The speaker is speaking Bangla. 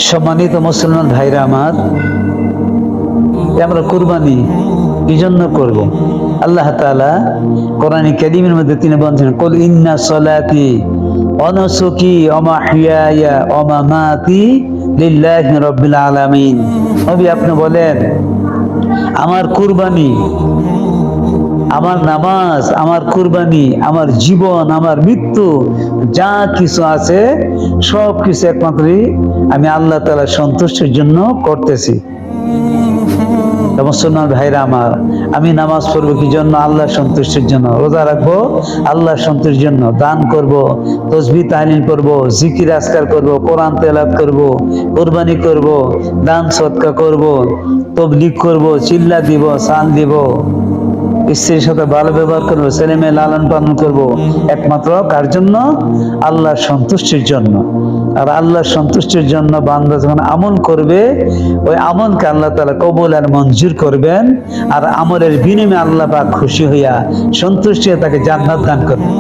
সম্মানিত মুসলমান ভাইরা আমার, আমরা কুরবানি কি জন্য করব? আল্লাহ তাআলা কোরআনে কারীমের মধ্যে তিনি বলেছেন, কুল ইন্না সলাতি ওয়া নুসুকি ওয়া মাহইয়ায়া ওয়া মামাতি লিল্লাহি রাব্বিল আলামিন। নবী আপনি বলেন, আমার কুরবানি, আমার নামাজ, আমার কুরবানি, আমার জীবন, আমার মৃত্যু, যা কিছু আছে সব কিছু একমাত্রই আমি আল্লাহ তাআলার সন্তুষ্টির জন্য করতেছি। মুসলমান ভাইরা আমার, আমি নামাজ পড়বো কি জন্য? আল্লাহর সন্তুষ্টির জন্য। রোজা রাখবো আল্লাহর সন্তুষ্টির জন্য। দান করব, তাসবিহ তাহলিল করব, জিকির আজকার করব, কোরআন তেলাওয়াত করব, কুরবানি করব, দান সদকা করব, তাবলীগ করব, চিল্লা দিব, সান দিব, স্ত্রীর সাথে ভালো ব্যবহার করবো, ছেলে মেয়ে লালন পালন করবো, একমাত্র কার জন্য? আল্লাহর সন্তুষ্টির জন্য। আর আল্লাহর সন্তুষ্টির জন্য বান্দা যখন আমল করবে, ওই আমলকে আল্লাহ তাআলা কবুল আর মঞ্জুর করবেন। আর আমলের বিনিময়ে আল্লাহ পাক খুশি হইয়া, সন্তুষ্টি হয়ে তাকে জান্নাত দান করবেন।